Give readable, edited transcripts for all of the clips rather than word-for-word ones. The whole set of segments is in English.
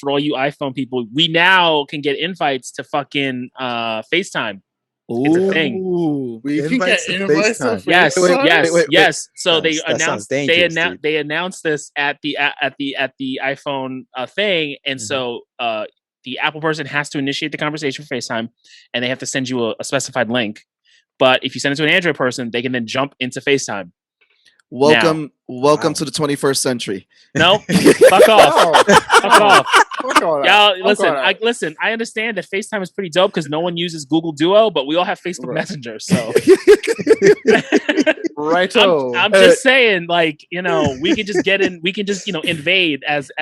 for all you iPhone people, we now can get invites to fucking FaceTime. It's a thing. We can get invites to FaceTime. Yes, yes. So they announced this at the iPhone thing, and so the Apple person has to initiate the conversation for FaceTime, and they have to send you a specified link. But if you send it to an Android person, they can then jump into FaceTime. Welcome to the 21st century. No, fuck off. Fuck off. Y'all, listen. I understand that FaceTime is pretty dope because no one uses Google Duo, but we all have Facebook Messenger. So, right. I'm just saying, like, you know, we can just get in. We can just, you know, invade as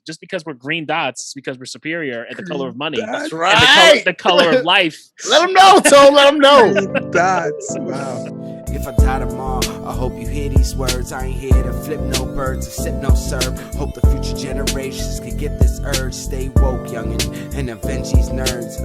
just because we're green dots, because we're superior at the color of money. That's right. And the color of life. Let them know, Tom. Let them know. Green dots. Wow. If I die tomorrow, I hope you hear these words. I ain't here to flip no birds or sip no syrup. Hope the future generations can get this urge. Stay woke, youngin', and avenge these nerds.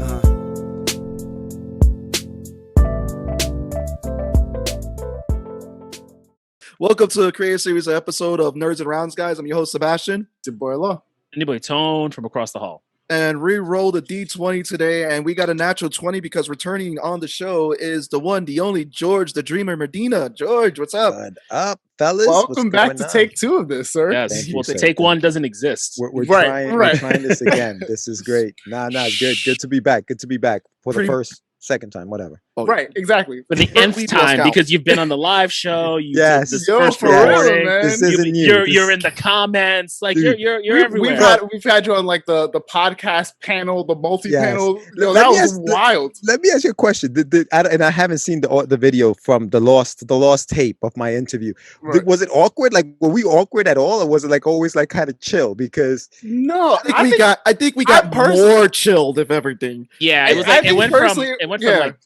Welcome to the creative series episode of Nerds and Rounds, guys. I'm your host, Sebastian. It's your boy, Law. And your boy, Tone, from across the hall. And we rolled a D20 today, and we got a natural 20 because returning on the show is the one, the only George, the Dreamer Medina. George, what's up? What up, fellas? Welcome back to take 2 of this, sir. Yes, well, take 1 doesn't exist. We're trying this again. This is great. Nah, it's good. Good to be back. Good to be back for the second time, whatever. Oh, right, exactly. For the nth time, because you've been on the live show. Yes, this first recording. Man. This isn't you're in the comments. Like you're everywhere. We've had you on like the podcast panel, the multi-panel. Yes. That was wild. Let me ask you a question. And I haven't seen the video from the lost tape of my interview. Right. Was it awkward? Like, were we awkward at all, or was it like always like kind of chill? Because no, I think we got more chilled, if everything. Yeah, it was like it went from like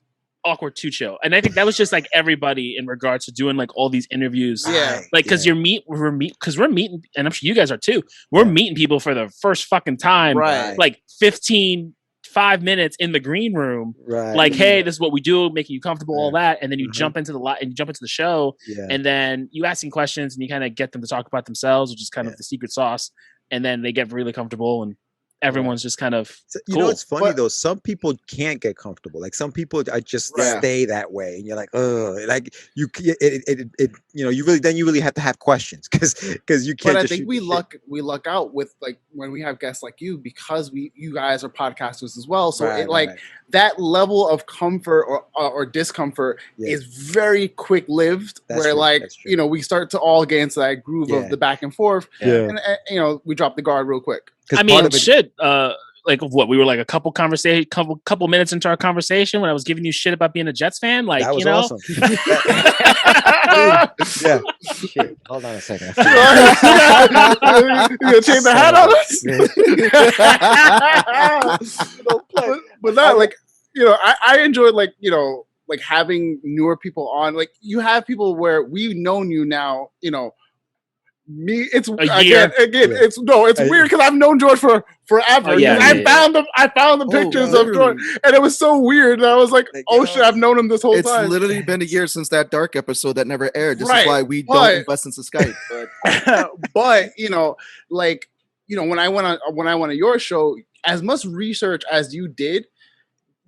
awkward to chill, and I think that was just like everybody in regards to doing like all these interviews. Yeah, like because we're meeting, and I'm sure you guys are too. We're meeting people for the first fucking time, right? Like 5 minutes in the green room, right? Like, hey, this is what we do, making you comfortable, all that, and then you jump into the show, and then you ask them questions, and you kind of get them to talk about themselves, which is kind of the secret sauce, and then they get really comfortable and. Everyone's just kind of cool. You know, it's funny though. Some people can't get comfortable. Like some people are just stay that way, and you're like, oh, like you really have to have questions because you can't. But I think we luck out with like when we have guests like you because you guys are podcasters as well. So that level of comfort or discomfort is very quick lived. Where we start to all get into that groove of the back and forth, and we drop the guard real quick. I mean, shit. Like what? We were like a couple minutes into our conversation when I was giving you shit about being a Jets fan. Like, that was awesome. Yeah. Shit. Hold on a second. You gonna change the hat on us? But not like I enjoyed like having newer people on. Like you have people where we've known you now. Me, it's again. It's weird because I've known George for forever. I found the pictures of George, and it was so weird. And I was like, "Oh shit, I've known him this whole time." It's literally been a year since that dark episode that never aired. This is why we don't invest into Skype. But when I went on your show, as much research as you did.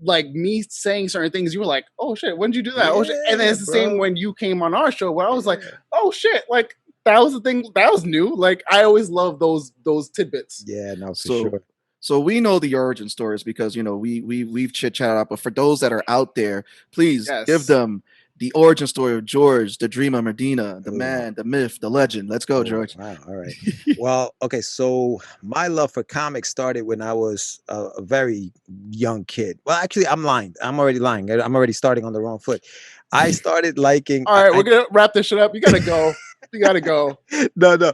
Like me saying certain things, you were like, "Oh shit, when did you do that?" Oh shit, and then it's the same when you came on our show, where I was like, "Oh shit, like." That was the thing. That was new. Like I always love those tidbits. Yeah, no, for sure. So we know the origin stories because we've chit chatted out. But for those that are out there, please give them the origin story of George, the Dreamer Medina, the man, the myth, the legend. Let's go, George. Wow. All right. Well, okay. So my love for comics started when I was a very young kid. Well, actually, I'm lying. I'm already lying. I'm already starting on the wrong foot. I started liking. All right, we're gonna wrap this shit up. You gotta go. You gotta go. No.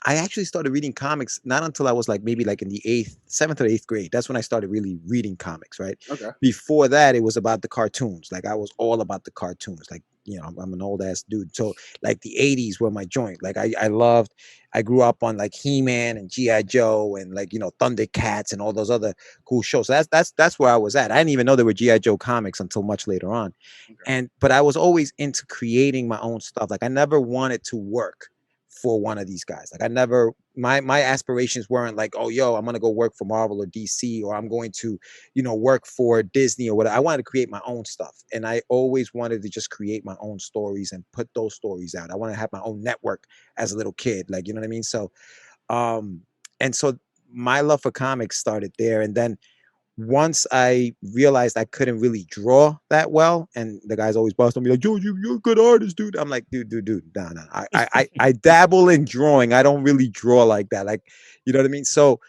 I actually started reading comics not until I was like maybe like in the 7th or 8th grade. That's when I started really reading comics, right? Okay. Before that, it was about the cartoons. Like I was all about the cartoons. Like I'm an old ass dude. So like the 80s were my joint. Like I grew up on like He-Man and G.I. Joe and like Thundercats and all those other cool shows. So that's where I was at. I didn't even know there were G.I. Joe comics until much later on. Okay. But I was always into creating my own stuff. Like I never wanted to work for one of these guys. Like I never my aspirations weren't like, oh, yo, I'm gonna go work for Marvel or DC, or I'm going to, work for Disney or whatever. I wanted to create my own stuff, and I always wanted to just create my own stories and put those stories out. I want to have my own network as a little kid, like, you know what I mean? So, and so my love for comics started there, and then once I realized I couldn't really draw that well, and the guys always busted me like, "Yo, you're a good artist, dude." I'm like, dude, no. I dabble in drawing. I don't really draw like that. Like, you know what I mean? So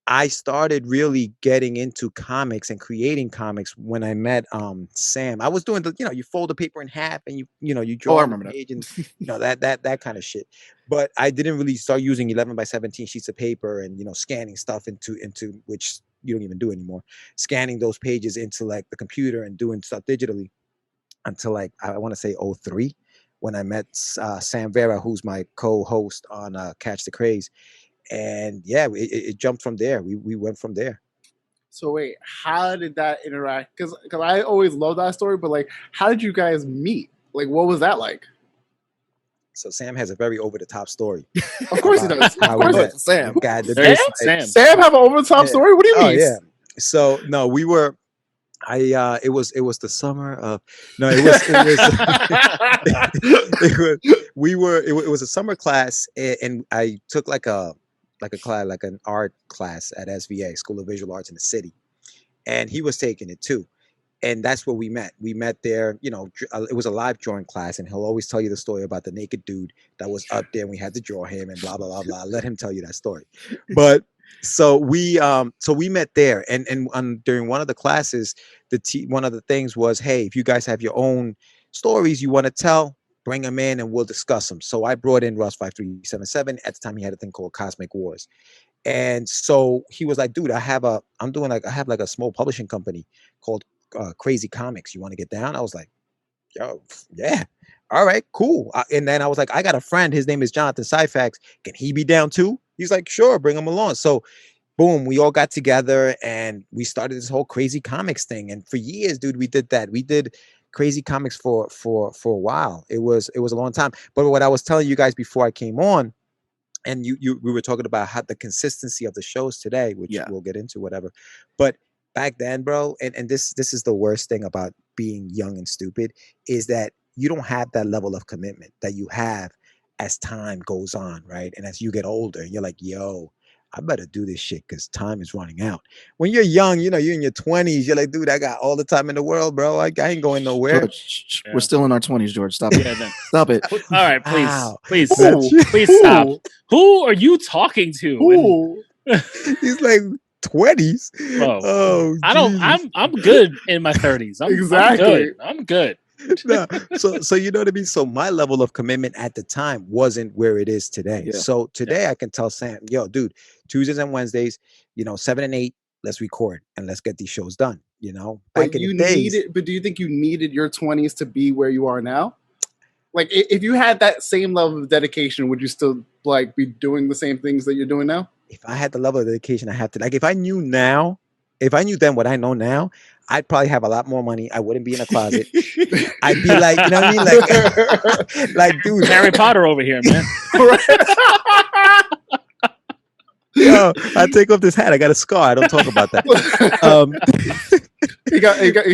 I started really getting into comics and creating comics when I met Sam. I was doing the, you fold the paper in half and you draw on the page and that kind of shit. But I didn't really start using 11x17 sheets of paper and scanning stuff into which you don't even do anymore, scanning those pages into like the computer and doing stuff digitally until like I want to say 03 when I met Sam Vera, who's my co-host on Catch Da Craze. And yeah, it jumped from there. We went from there. So wait, how did that interact? Because I always love that story, but like, how did you guys meet? Like, what was that like? So Sam has a very over the top story. Of course he does. Of course it's Sam. Sam have an over the top story? What do you mean? Oh yeah. So no, we were. It was the summer of it was a summer class, and I took like an art class at SVA, School of Visual Arts in the city, and he was taking it too. And that's where we met. We met there, it was a live drawing class, and he'll always tell you the story about the naked dude that was up there and we had to draw him and blah, blah, blah, blah. Let him tell you that story. But so we met there, and during one of the classes, one of the things was, hey, if you guys have your own stories you want to tell, bring them in and we'll discuss them. So I brought in Russ 5377. At the time, he had a thing called Cosmic Wars. And so he was like, dude, I have a small publishing company called Crazy Comics. You want to get down? I was like, yo, yeah, all right, cool. And then I was like, I got a friend, his name is Jonathan Syfax, can he be down too? He's like, sure, bring him along. So boom, we all got together and we started this whole Crazy Comics thing. And for years, dude, we did that. We did Crazy Comics for a while. It was a long time. But what I was telling you guys before I came on, and we were talking about how the consistency of the shows today, which we'll get into, whatever. But back then, bro, and this is the worst thing about being young and stupid, is that you don't have that level of commitment that you have as time goes on, right? And as you get older, you're like, yo, I better do this shit because time is running out. When you're young, you're in your 20s, you're like, dude, I got all the time in the world, bro. I ain't going nowhere. George, we're still in our 20s, George. Stop it. Stop it. All right, please stop. Who are you talking to? He's like 20s. Bro, oh, I'm good in my 30s. I'm good. No. So you know what I mean? So my level of commitment at the time wasn't where it is today. Yeah. So today I can tell Sam, yo, dude, Tuesdays and Wednesdays, 7 and 8, let's record and let's get these shows done. But do you think you needed your 20s to be where you are now? Like, if you had that same level of dedication, would you still like be doing the same things that you're doing now? If I had the level of dedication I have to, like, if I knew then what I know now, I'd probably have a lot more money. I wouldn't be in a closet. I'd be like, you know what I mean? Like, dude, Harry Potter over here, man. Yo, I take off this hat. I got a scar. I don't talk about that. He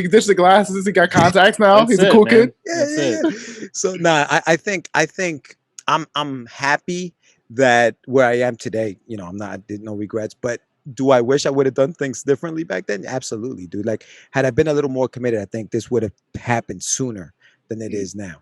ditched the glasses. He got contacts now. He's a cool kid. Yeah. So I think I'm happy that where I am today. I did no regrets, but do I wish I would have done things differently back then? Absolutely, dude. Like, had I been a little more committed, I think this would have happened sooner than it is now,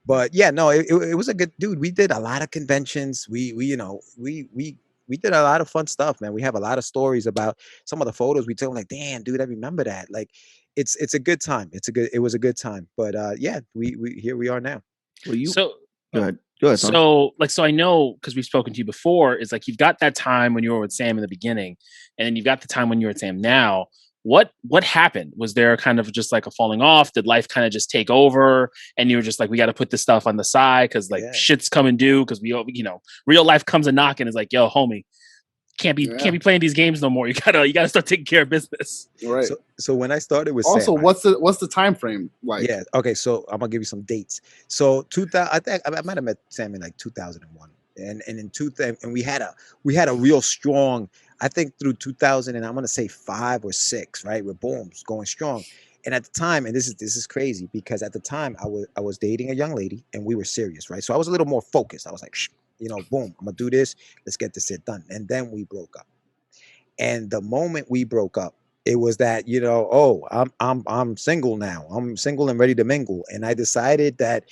But yeah, no, it was a good, dude. We did a lot of conventions. We did a lot of fun stuff, man. We have a lot of stories about some of the photos we took. Like, damn, dude, I remember that. Like, it's a good time. It was a good time. But yeah, we here we are now. Well, go ahead. So I know, because we've spoken to you before, is like, you've got that time when you were with Sam in the beginning, and then you've got the time when you're with Sam now. What happened? Was there kind of just like a falling off? Did life kind of just take over and you were just like, we got to put this stuff on the side because shit's coming due, because real life comes a knock and is like, yo, homie, can't be playing these games no more. You gotta start taking care of business. Right. So when I started with also, Sam, what's the time frame like? Yeah. Okay. So I'm gonna give you some dates. So I think I might have met Sam in like 2001 and in and we had a real strong, I think through 2000, and I'm gonna say 5 or 6, right? With Booms going strong. And at the time, and this is crazy, because at the time I was dating a young lady and we were serious, right? So I was a little more focused. I was like, boom, I'm gonna do this. Let's get this shit done. And then we broke up. And the moment we broke up, it was that, I'm single now. I'm single and ready to mingle. And I decided that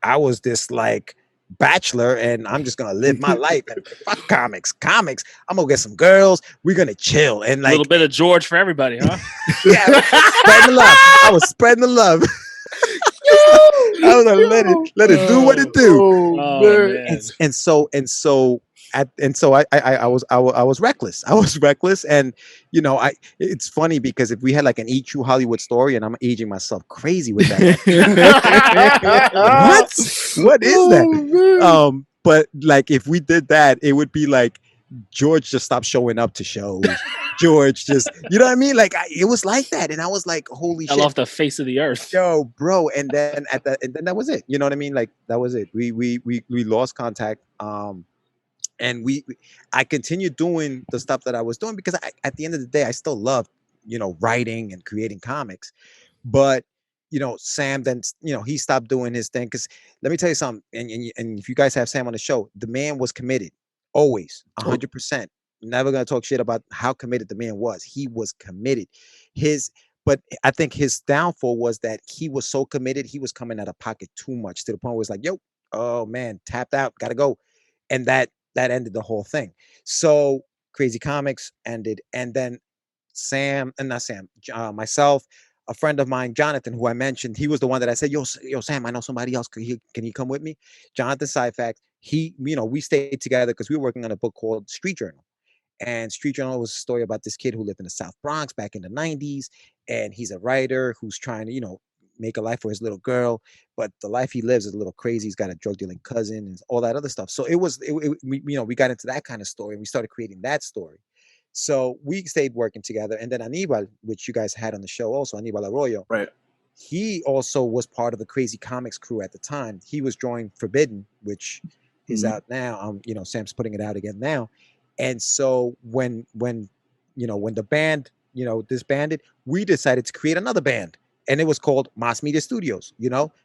I was this like bachelor and I'm just gonna live my life and fuck comics. I'm gonna get some girls. We're gonna chill and like a little bit of George for everybody, huh? Yeah, spreading the love. I was spreading the love. I was gonna let it do what it do. Man. And so I was reckless. I was reckless, and it's funny because if we had like an Eat True Hollywood story, and I'm aging myself crazy with that. What is that? But like if we did that, it would be like George just stopped showing up to shows. George just, you know what I mean? Like it was like that, and I was like, holy shit, off the face of the earth, yo, bro. And then and then that was it. You know what I mean? Like that was it. We lost contact. And I continued doing the stuff that I was doing because at the end of the day, I still loved, writing and creating comics. But, Sam then, he stopped doing his thing. Because let me tell you something. And if you guys have Sam on the show, the man was committed. Always. 100%. Never going to talk shit about how committed the man was. He was committed. But I think his downfall was that he was so committed. He was coming out of pocket too much to the point where it's like, yo, oh man, tapped out, got to go. And that ended the whole thing. So Crazy Comics ended, and then myself, a friend of mine, Jonathan, who I mentioned, he was the one that I said, yo, Sam, I know somebody else. Can he come with me? Jonathan Syfax. We stayed together because we were working on a book called Street Journal. And Street Journal was a story about this kid who lived in the South Bronx back in the 90s. And he's a writer who's trying to, make a life for his little girl, but the life he lives is a little crazy. He's got a drug dealing cousin and all that other stuff. So we got into that kind of story, and we started creating that story. So we stayed working together. And then Anibal, which you guys had on the show also, Anibal Arroyo, right? He also was part of the Crazy Comics crew at the time. He was drawing Forbidden, which is out now. Sam's putting it out again now. And so when the band, disbanded, we decided to create another band. And it was called Mass Media Studios,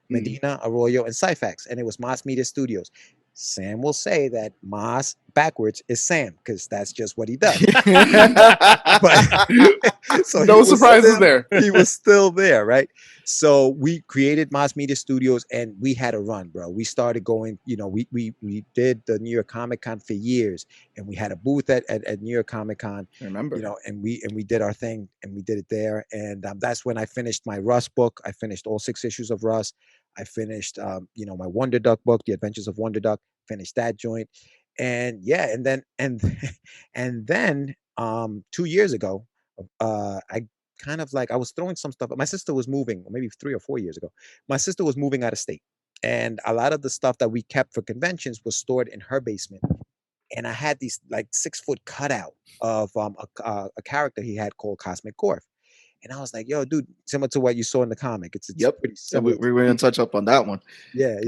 Medina, Arroyo, and Syfax. And it was Mass Media Studios. Sam will say that Mas backwards is Sam because that's just what he does. So no surprises there. He was still there, right? So we created Mas Media Studios, and we had a run, bro. We started going, we did the New York Comic Con for years, and we had a booth at New York Comic Con. I remember, and we did our thing, and we did it there. And that's when I finished my Russ book. I finished all 6 issues of Russ. I finished, my Wonder Duck book, The Adventures of Wonder Duck. Finished that joint, and yeah, and then 2 years ago, I kind of like I was throwing some stuff. My sister was moving, maybe 3 or 4 years ago. My sister was moving out of state, and a lot of the stuff that we kept for conventions was stored in her basement. And I had these like 6-foot cutout of a character he had called Cosmic Gorf. And I was like, yo, dude, similar to what you saw in the comic. It's pretty similar. We're going to touch up on that one. Yeah.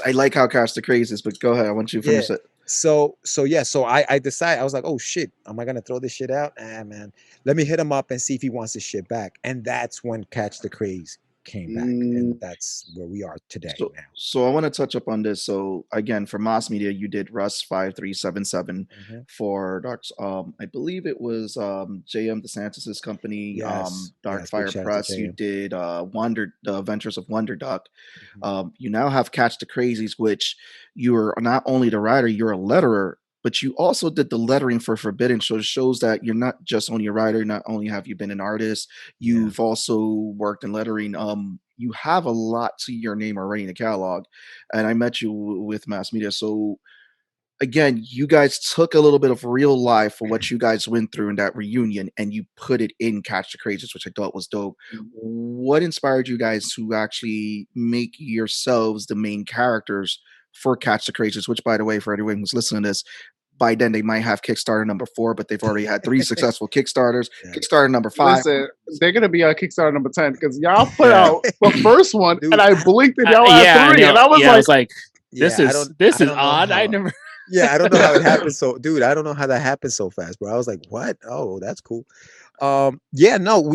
I like how Catch Da Crazees, but go ahead. I want you to finish it. So I decided, I was like, oh shit, am I going to throw this shit out? Man, let me hit him up and see if he wants this shit back. And that's when Catch Da Craze came back, and that's where we are today. So I want to touch up on this. So again, for Mass Media, you did Russ 5377 for Dark. I believe it was J.M. DeSantis's company, Dark Fire Press. You did The Adventures of Wonder Duck. You now have Catch Da Crazees, which you are not only the writer, you're a letterer, but you also did the lettering for Forbidden. So it shows that you're not just only a writer. Not only have you been an artist, you've also worked in lettering. You have a lot to your name already in the catalog. And I met you with Mass Media. So again, you guys took a little bit of real life for what you guys went through in that reunion, and you put it in Catch Da Crazees, which I thought was dope. What inspired you guys to actually make yourselves the main characters for Catch Da Crazees, which, by the way, for anyone who's listening to this, by then they might have Kickstarter number 4, but they've already had 3 successful Kickstarters. Kickstarter number 5. Listen, they're gonna be on Kickstarter number 10 because y'all put out the first one, and I blinked and y'all had 3, and I was like, this is odd. I never. Yeah, I don't know how it happened. So, dude, I don't know how that happened so fast, bro. I was like, what? Oh, that's cool. Yeah, no,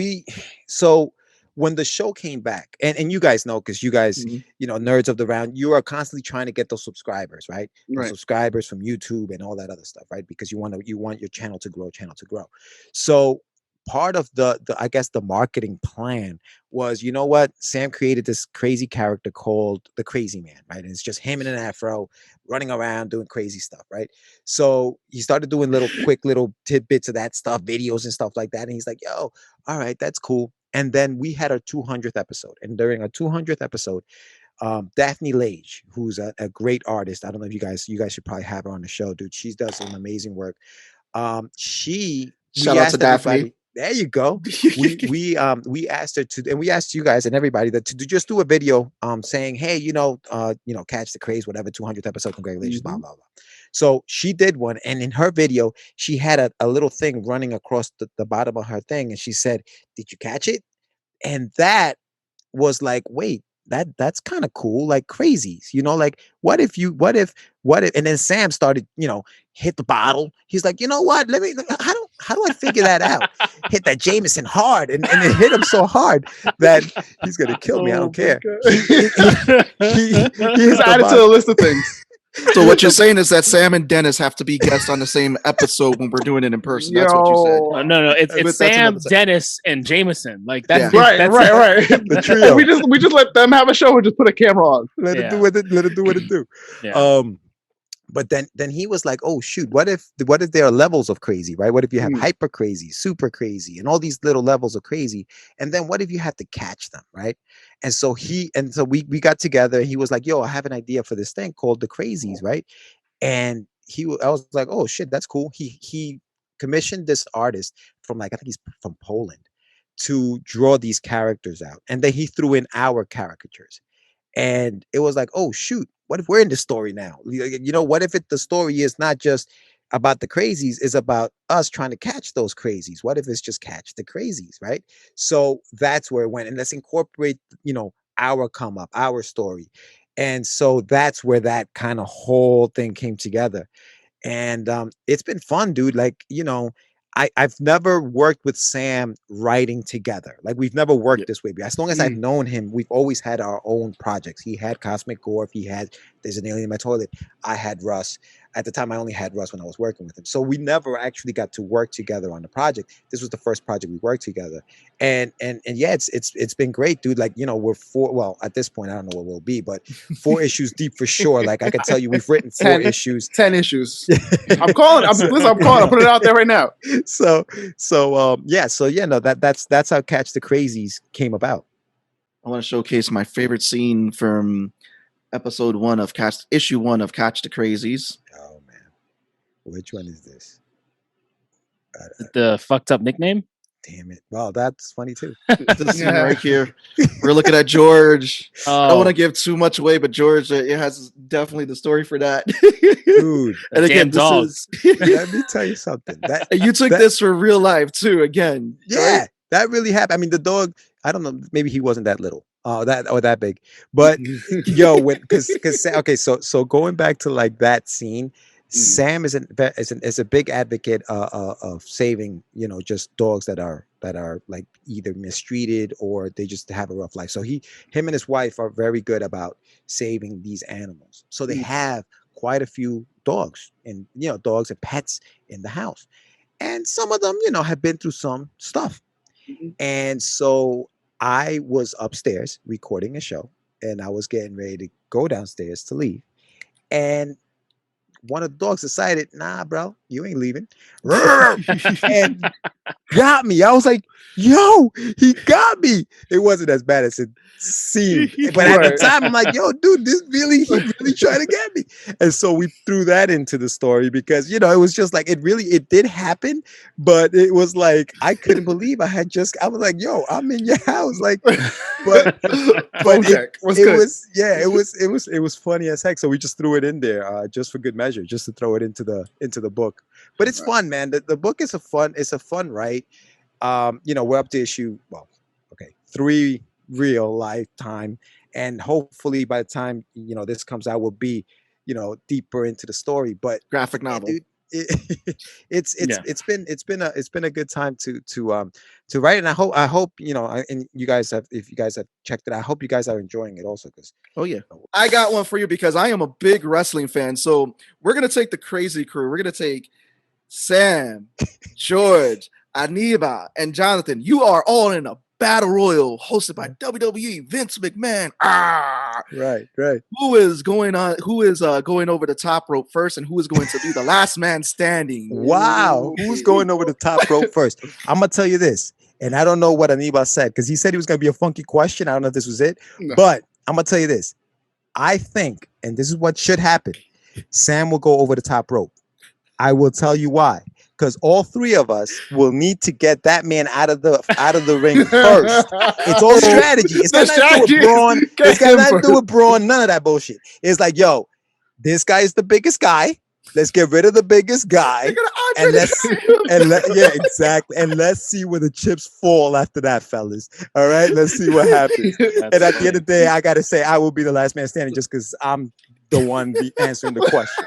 so when the show came back, and you guys know, because you guys, you know, nerds of the round, you are constantly trying to get those subscribers, right? Those subscribers from YouTube and all that other stuff, right? Because you want your channel to grow. So part of the I guess the marketing plan was, you know what? Sam created this crazy character called the Crazy Man, right? And it's just him in an afro running around doing crazy stuff, right? So he started doing quick little tidbits of that stuff, videos and stuff like that. And he's like, yo, all right, that's cool. And then we had our 200th episode. And during our 200th episode, Daphne Lage, who's a great artist. I don't know if you guys should probably have her on the show, dude. She does some amazing work. Shout out to Daphne. There you go. We asked her to, and we asked you guys and everybody that to just do a video saying, hey, Catch Da Craze, whatever, 200th episode, congratulations, blah blah blah. So she did one, and in her video, she had a little thing running across the bottom of her thing, and she said, "Did you catch it?" And that was like, wait, that's kind of cool, like Crazies, like what if, and then Sam started, hit the bottle. He's like, you know what? How do I figure that out? Hit that Jameson hard, and it hit him so hard that he's gonna kill me. I don't care. He's added to the list of things. So what you're saying is that Sam and Dennis have to be guests on the same episode when we're doing it in person. That's what you said. No, it's Sam, Dennis, and Jameson. Like that's right. The trio. we just let them have a show and just put a camera on. Let it do what it do. Yeah. But then he was like, oh shoot, what if there are levels of crazy, right? What if you have hyper crazy, super crazy, and all these little levels of crazy? And then what if you have to catch them, right? And so we got together, and he was like, yo, I have an idea for this thing called the Crazies, right? And I was like, oh shit, that's cool. He commissioned this artist from, I think he's from Poland, to draw these characters out. And then he threw in our caricatures. And it was like, oh shoot, what if we're in the story now? What if the story is not just about the Crazies, it's about us trying to catch those Crazies? What if it's just Catch Da Crazees, right? So that's where it went. And let's incorporate, our come up, our story. And so that's where that kind of whole thing came together. And it's been fun, dude. Like, I've never worked with Sam writing together. Like, we've never worked this way. As long as I've known him, we've always had our own projects. He had Cosmic Gore. He had There's an Alien in My Toilet. I had Russ. At the time, I only had Russ when I was working with him. So we never actually got to work together on the project. This was the first project we worked together. And yeah, it's been great, dude. Like, we're at this point, I don't know what we'll be, but 4 issues deep for sure. Like, I can tell you, we've written 4 issues. 10 issues. I'm calling. I'm putting it out there right now. That's how Catch Da Crazees came about. I want to showcase my favorite scene from issue 1 of Catch Da Crazees. Oh man, which one is this? The fucked up nickname. Damn it! Well, that's funny too. This scene right here. We're looking at George. I don't want to give too much away, but George, it has definitely the story for that, dude. And again, let me tell you something. You took this for real life too. Again, yeah, right? That really happened. I mean, the dog. I don't know. Maybe he wasn't that little. That big. But so going back to like that scene, Sam is a big advocate of saving, just dogs that are like either mistreated or they just have a rough life. So him and his wife are very good about saving these animals. So they have quite a few dogs and dogs and pets in the house, and some of them have been through some stuff, and so I was upstairs recording a show, and I was getting ready to go downstairs to leave, and one of the dogs decided, nah, bro, you ain't leaving. And got me. I was like, yo, he got me. It wasn't as bad as it seemed. But at the time, I'm like, yo, dude, he really trying to get me. And so we threw that into the story because, it was just like, it did happen. But it was like, I couldn't believe I was like, yo, I'm in your house. Like, but it was funny as heck. So we just threw it in there just for good measure, just to throw it into the book. But it's fun, man. The book is a fun write. We're up to issue 3 real lifetime, and hopefully by the time this comes out, we'll be deeper into the story. But graphic novel. Dude, it's been a good time to write, and I hope and you guys have, if you guys have checked it, I hope you guys are enjoying it also, because I got one for you because I am a big wrestling fan. So we're gonna take the crazy crew. We're gonna take Sam, George, Aniba, and Jonathan. You are all in a battle royal hosted by WWE Vince McMahon. Right. Who is going over the top rope first, and who is going to be the last man standing? Wow. Who's going over the top rope first? I'm gonna tell you this, and I don't know what Aniba said, because he said he was gonna be a funky question. I don't know if this was it, but I'm gonna tell you this. I think, and this is what should happen, Sam will go over the top rope. I will tell you why. Because all three of us will need to get that man out of the ring first. It's all strategy. It's got nothing to do with brawn. It's got nothing to do with brawn. None of that bullshit. It's like, yo, this guy is the biggest guy. Let's get rid of the biggest guy. And exactly. And let's see where the chips fall after that, fellas. All right, let's see what happens. And at the end of the day, I gotta say, I will be the last man standing, just because I'm the one answering the question.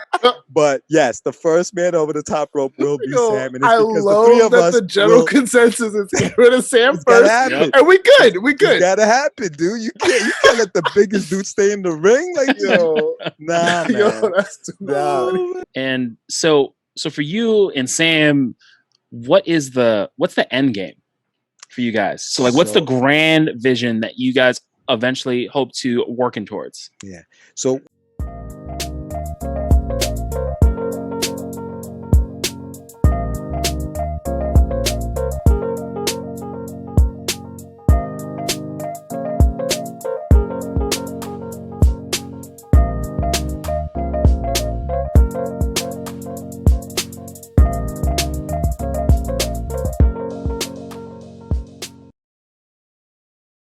But yes, the first man over the top rope will be Sam. And I love that the general consensus is get rid of Sam first. And we good. It gotta happen, dude. You can't let the biggest dude stay in the ring. Like, yo, nah, man. Yo, that's too bad. And so for you and Sam, what's the end game for you guys? So like, what's the grand vision that you guys eventually hope to working towards? Yeah. So